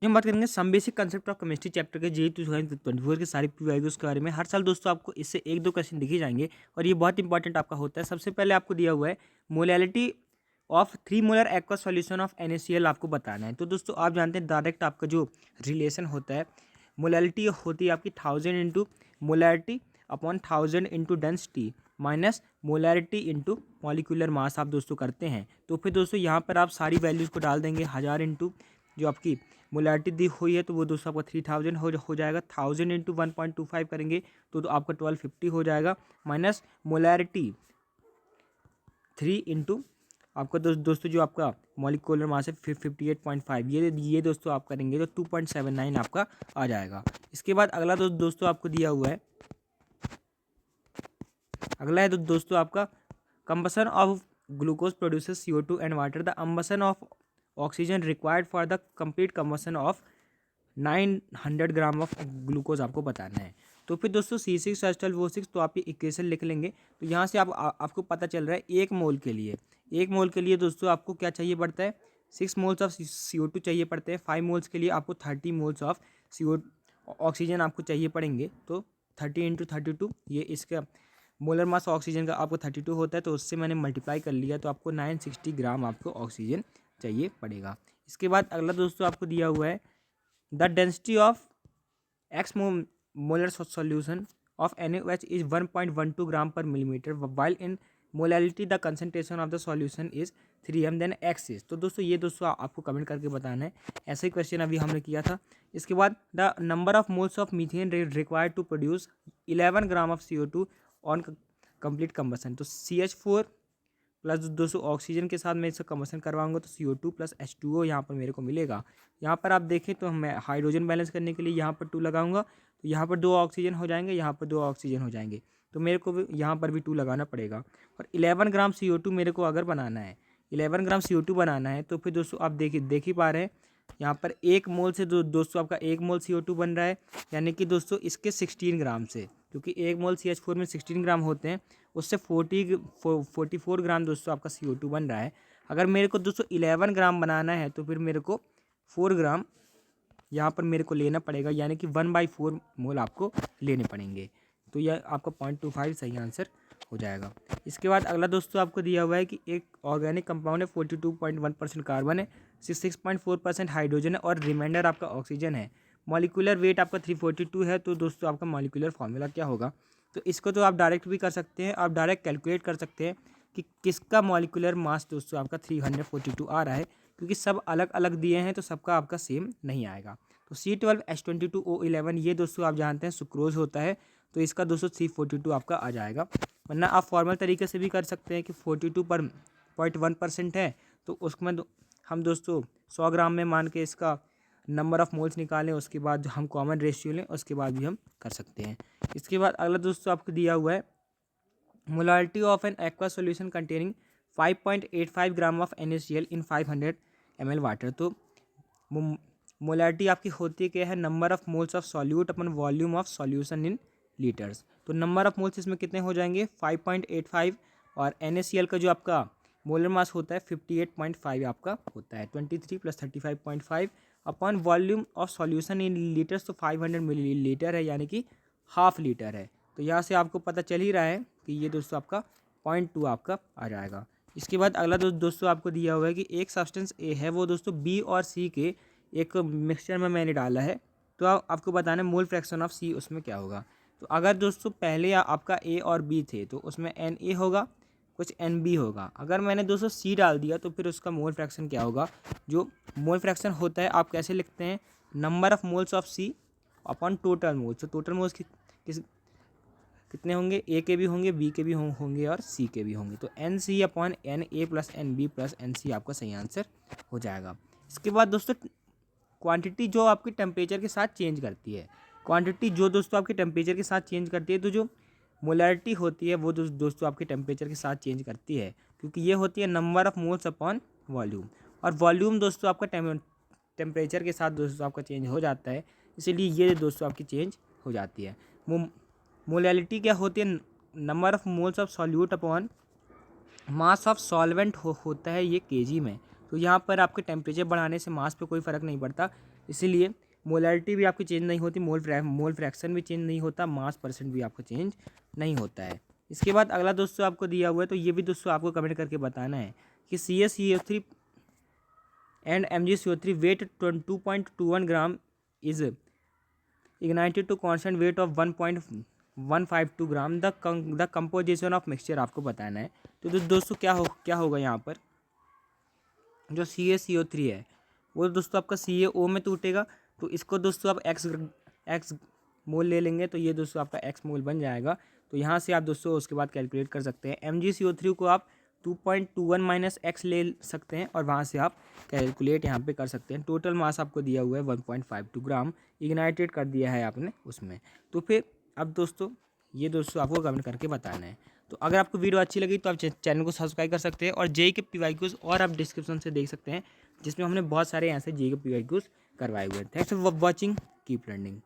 हम बात करेंगे some basic concept of chemistry chapter के जी 2024 के सारी पीवाईक्यूज के बारे में। हर साल दोस्तों आपको इससे एक दो क्वेश्चन दिखे जाएंगे और ये बहुत इंपॉर्टेंट आपका होता है। सबसे पहले आपको दिया हुआ है molality of 3 molar aqua solution of NaCl आपको बताना है। तो दोस्तों आप जानते हैं डायरेक्ट आपका जो रिलेशन होता है, मोलैलिटी होती है आपकी 1000 into molarity upon 1000 into density minus molarity into molecular mass आप दोस्तों करते हैं। तो फिर दोस्तों यहाँ पर आप सारी वैल्यूज़ को डाल देंगे। 1000 इंटू जो आपकी मोलैरिटी दी हुई है तो वो दोस्तों आपका 3000 हो जाएगा। 1000 इंटू 1.25 करेंगे तो आपका 1250 हो जाएगा माइनस मोलैरिटी 3 इंटू आपका दोस्तों जो आपका मॉलिक्यूलर मास है 58.5, ये दोस्तों आप करेंगे तो 2.79 आपका आ जाएगा। इसके बाद अगला दोस्तों आपको दिया हुआ है, अगला है दोस्तों आपका combustion of glucose produces CO2 and water. The combustion of oxygen required for the complete combustion of 900 gram of glucose आपको बताना है। तो फिर दोस्तों C6H12O6 तो आप ये इक्वेशन लिख लेंगे। तो यहाँ से आपको पता चल रहा है एक मोल के लिए दोस्तों आपको क्या चाहिए पड़ता है, 6 मोल्स ऑफ CO2 चाहिए पड़ते हैं। 5 मोल्स के लिए आपको 30 मोल्स ऑफ CO ऑक्सीजन आपको चाहिए पड़ेंगे। तो 30 इंटू 32 ये इसका मोलर मास ऑक्सीजन का आपको 32 होता है, तो उससे मैंने मल्टीप्लाई कर लिया तो आपको 960 ग्राम आपको ऑक्सीजन चाहिए पड़ेगा। इसके बाद अगला दोस्तों आपको दिया हुआ है the density of x molar solution of NaOH is 1.12 gram per millimetre while in molality the concentration of the solution is 3m then x is. तो दोस्तों ये दोस्तों आपको कमेंट करके बताना है। ऐसा ही क्वेश्चन अभी हमने किया था। इसके बाद the number of moles of methane required to produce 11 gram of CO2 on complete combustion. तो CH4 प्लस दोस्तों ऑक्सीजन के साथ मैं इसका कंबसन करवाऊंगा तो CO2 प्लस H2O यहाँ पर मेरे को मिलेगा। यहाँ पर आप देखें तो मैं हाइड्रोजन बैलेंस करने के लिए यहाँ पर 2 लगाऊंगा तो यहाँ पर 2 ऑक्सीजन हो जाएंगे, यहाँ पर 2 ऑक्सीजन हो जाएंगे, तो मेरे को भी यहाँ पर भी 2 लगाना पड़ेगा। और 11 ग्राम CO2 मेरे को अगर बनाना है, 11 ग्राम CO2 बनाना है तो फिर दोस्तों आप देख ही पा रहे हैं यहाँ पर एक मोल से दोस्तों आपका एक मोल CO2 बन रहा है, यानी कि दोस्तों इसके 16 ग्राम से, क्योंकि एक मोल CH4 में 16 ग्राम होते हैं, उससे 44 ग्राम दोस्तों आपका CO2 बन रहा है। अगर मेरे को दोस्तों 11 ग्राम बनाना है तो फिर मेरे को 4 ग्राम यहाँ पर मेरे को लेना पड़ेगा, यानी कि 1/4 मोल आपको लेने पड़ेंगे। तो यह आपका 0.25 सही आंसर हो जाएगा। इसके बाद अगला दोस्तों आपको दिया हुआ है कि एक ऑर्गेनिक कंपाउंड है, 42.1% कार्बन है, 6.4% हाइड्रोजन है और रिमाइंडर आपका ऑक्सीजन है। मॉलिक्यूलर वेट आपका 342 है। तो दोस्तों आपका मॉलिक्यूलर फार्मूला क्या होगा, तो इसको तो आप डायरेक्ट भी कर सकते हैं, आप डायरेक्ट कैलकुलेट कर सकते हैं कि किसका मॉलिक्यूलर मास दोस्तों आपका 342 आ रहा है, क्योंकि सब अलग अलग दिए हैं तो सबका आपका सेम नहीं आएगा। तो C12H22O11 ये दोस्तों आप जानते हैं सुक्रोज होता है, तो इसका दोस्तों 342 आपका आ जाएगा। वरना आप फॉर्मल तरीके से भी कर सकते हैं कि 42.1% है तो उसमें हम दोस्तों 100 ग्राम में मान के इसका नंबर ऑफ मोल्स निकालें, उसके बाद हम कॉमन रेशियो लें, उसके बाद भी हम कर सकते हैं। इसके बाद अगला दोस्तों आपको दिया हुआ है molarity of N aqua solution containing 5.85 gram of NaCl in 500 ml water. तो मोलारिटी आपकी होती क्या है, number of moles of solute upon volume of solution in litres. तो नंबर ऑफ मोल्स इसमें कितने हो जाएंगे 5.85 और NaCl का जो आपका मोलर मास होता है 58.5 आपका होता है, 23 plus 35.5 upon volume of solution in litres. तो 500 मिलीलीटर है, यानी कि हाफ लीटर है। तो यहाँ से आपको पता चल ही रहा है कि ये दोस्तों आपका 0.2 आपका आ जाएगा। इसके बाद अगला दोस्तों आपको दिया हुआ है कि एक सब्सटेंस ए है, वो दोस्तों बी और सी के एक मिक्सचर में मैंने डाला है, तो आपको बताना है मोल फ्रैक्शन ऑफ सी उसमें क्या होगा। तो अगर दोस्तों पहले आपका ए और बी थे तो उसमें Na होगा, कुछ NB होगा। अगर मैंने दोस्तों सी डाल दिया तो फिर उसका मोल फ्रैक्शन क्या होगा, जो मोल फ्रैक्शन होता है आप कैसे लिखते हैं, number of moles of C upon total moles. तो टोटल मोल्स कितने होंगे, ए के भी होंगे, बी के भी होंगे और सी के भी होंगे। तो NC upon Na plus NB plus NC आपका सही आंसर हो जाएगा। इसके बाद दोस्तों क्वांटिटी जो आपकी टेम्परेचर के साथ चेंज करती है, क्वांटिटी जो दोस्तों आपके टेम्परेचर के साथ चेंज करती है, तो जो मोलैरिटी होती है वो दोस्तों आपके टेम्परेचर के साथ चेंज करती है, क्योंकि ये होती है number of moles upon volume. और वॉल्यूम दोस्तों आपका टेम्परेचर के साथ दोस्तों आपका चेंज हो जाता है, इसीलिए ये दोस्तों आपकी चेंज हो जाती है। मोलैलिटी क्या होती है, number of moles of solute upon mass of solvent होता है ये kg में। तो यहाँ पर आपके टेम्परेचर बढ़ाने से मास पे कोई फ़र्क नहीं पड़ता, इसीलिए मोलैरिटी भी आपकी चेंज नहीं होती, मोल फ्रैक्शन भी चेंज नहीं होता, मास परसेंट भी आपका चेंज नहीं होता है। इसके बाद अगला दोस्तों आपको दिया हुआ है, तो ये भी दोस्तों आपको कमेंट करके बताना है कि CaCO3 and MgCO3 weight 2.21 gram is ignited to constant weight of 1.152 gram. The composition of mixture आपको बताना है। तो दोस्तों क्या होगा यहाँ पर, जो CaCO3 है वो दोस्तों आपका CaO में टूटेगा, तो इसको दोस्तों आप एक्स मोल ले लेंगे, तो ये दोस्तों आपका एक्स मोल बन जाएगा। तो यहाँ से आप दोस्तों उसके बाद कैलकुलेट कर सकते हैं। MgCO3 को आप 2.21 माइनस एक्स ले सकते हैं और वहाँ से आप कैलकुलेट यहाँ पे कर सकते हैं। टोटल मास आपको दिया हुआ है 1.52 ग्राम, इग्नाइटेड कर दिया है आपने उसमें। तो फिर अब दोस्तों ये दोस्तों आपको कमेंट करके बताना है। तो अगर आपको वीडियो अच्छी लगी तो आप चैनल को सब्सक्राइब कर सकते हैं, और जेईई के PYQs और आप डिस्क्रिप्शन से देख सकते हैं, जिसमें हमने बहुत सारे ऐसे जेईई के PYQs करवाए हुए हैं। Thanks for watching, keep learning.